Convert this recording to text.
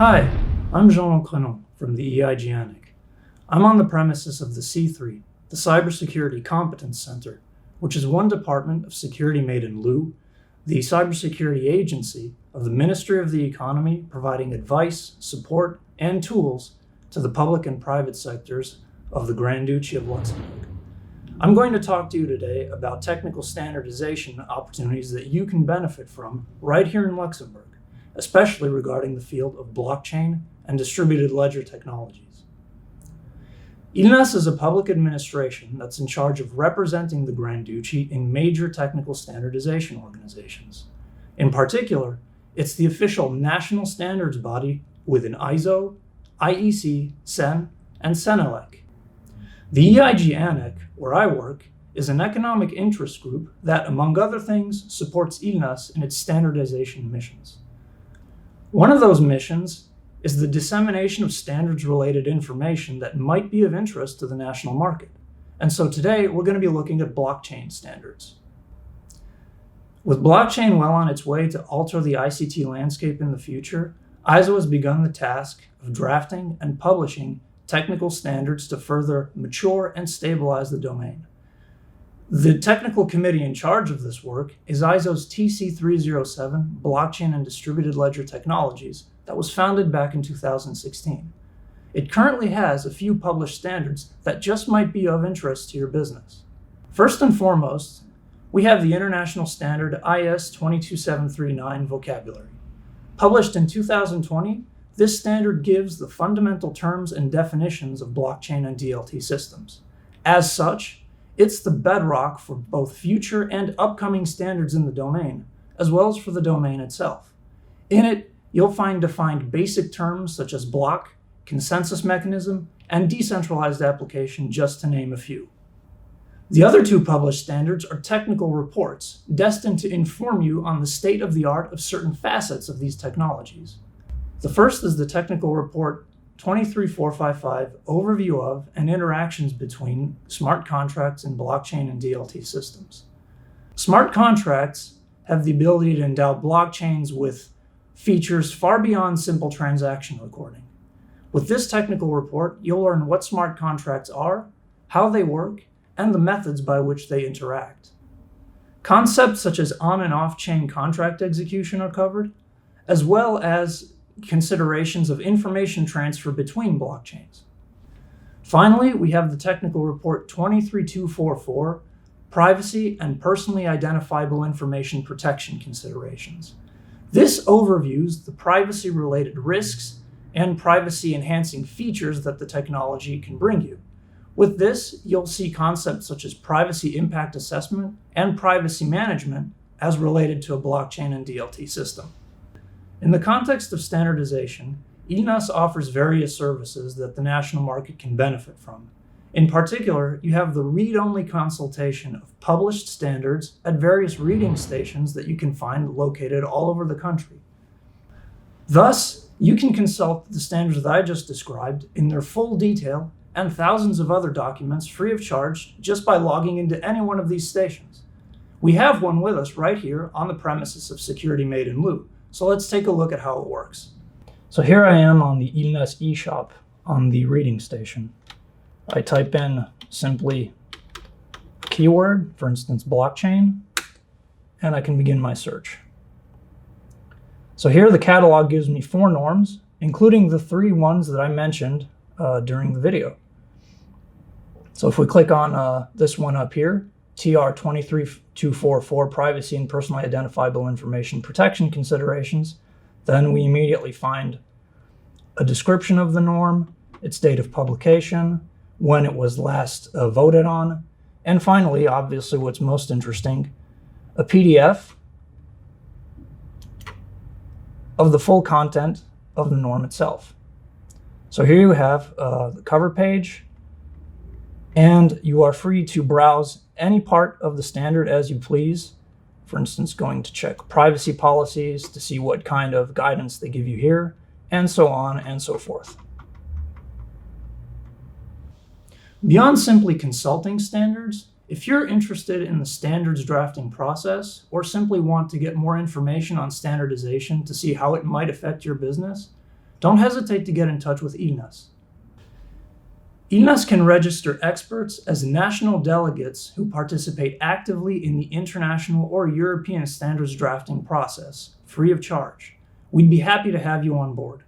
Hi, I'm Jean Crenon from the EIGNIC. I'm on the premises of the C3, the Cybersecurity Competence Center, which is one department of SECURITYMADEIN.LU, the cybersecurity agency of the Ministry of the Economy, providing advice, support, and tools to the public and private sectors of the Grand Duchy of Luxembourg. I'm going to talk to you today about technical standardization opportunities that you can benefit from right here in Luxembourg, especially regarding the field of blockchain and distributed ledger technologies. ILNAS is a public administration that's in charge of representing the Grand Duchy in major technical standardization organizations. In particular, it's the official national standards body within ISO, IEC, CEN, and CENELEC. The EIGNIC, where I work, is an economic interest group that, among other things, supports ILNAS in its standardization missions. One of those missions is the dissemination of standards-related information that might be of interest to the national market. And so today, we're going to be looking at blockchain standards. With blockchain well on its way to alter the ICT landscape in the future, ISO has begun the task of drafting and publishing technical standards to further mature and stabilize the domain. The technical committee in charge of this work is ISO's TC307 Blockchain and Distributed Ledger Technologies that was founded back in 2016. It currently has a few published standards that just might be of interest to your business. First and foremost, we have the international standard IS 22739 vocabulary. Published in 2020, this standard gives the fundamental terms and definitions of blockchain and DLT systems. As such, it's the bedrock for both future and upcoming standards in the domain, as well as for the domain itself. In it, you'll find defined basic terms such as block, consensus mechanism, and decentralized application, just to name a few. The other two published standards are technical reports, destined to inform you on the state of the art of certain facets of these technologies. The first is the technical report 23455, Overview of and Interactions between Smart Contracts in Blockchain and DLT Systems. Smart contracts have the ability to endow blockchains with features far beyond simple transaction recording. With this technical report, you'll learn what smart contracts are, how they work, and the methods by which they interact. Concepts such as on and off-chain contract execution are covered, as well as considerations of information transfer between blockchains. Finally, we have the technical report 23244, Privacy and Personally Identifiable Information Protection Considerations. This overviews the privacy-related risks and privacy-enhancing features that the technology can bring you. With this, you'll see concepts such as privacy impact assessment and privacy management as related to a blockchain and DLT system. In the context of standardization, ILNAS offers various services that the national market can benefit from. In particular, you have the read-only consultation of published standards at various reading stations that you can find located all over the country. Thus, you can consult the standards that I just described in their full detail and thousands of other documents free of charge just by logging into any one of these stations. We have one with us right here on the premises of SECURITYMADEIN.LU. So let's take a look at how it works. So here I am on the ILNAS eShop on the reading station. I type in simply a keyword, for instance, blockchain, and I can begin my search. So here the catalog gives me 4 norms, including the 3 ones that I mentioned during the video. So if we click on this one up here, TR 23244, Privacy and Personally Identifiable Information Protection Considerations, then we immediately find a description of the norm, its date of publication, when it was last voted on, and finally, obviously what's most interesting, a PDF of the full content of the norm itself. So here you have the cover page, and you are free to browse any part of the standard as you please. For instance, going to check privacy policies to see what kind of guidance they give you here, and so on and so forth. Beyond simply consulting standards, if you're interested in the standards drafting process or simply want to get more information on standardization to see how it might affect your business, don't hesitate to get in touch with ILNAS. ILNAS can register experts as national delegates who participate actively in the international or European standards drafting process, free of charge. We'd be happy to have you on board.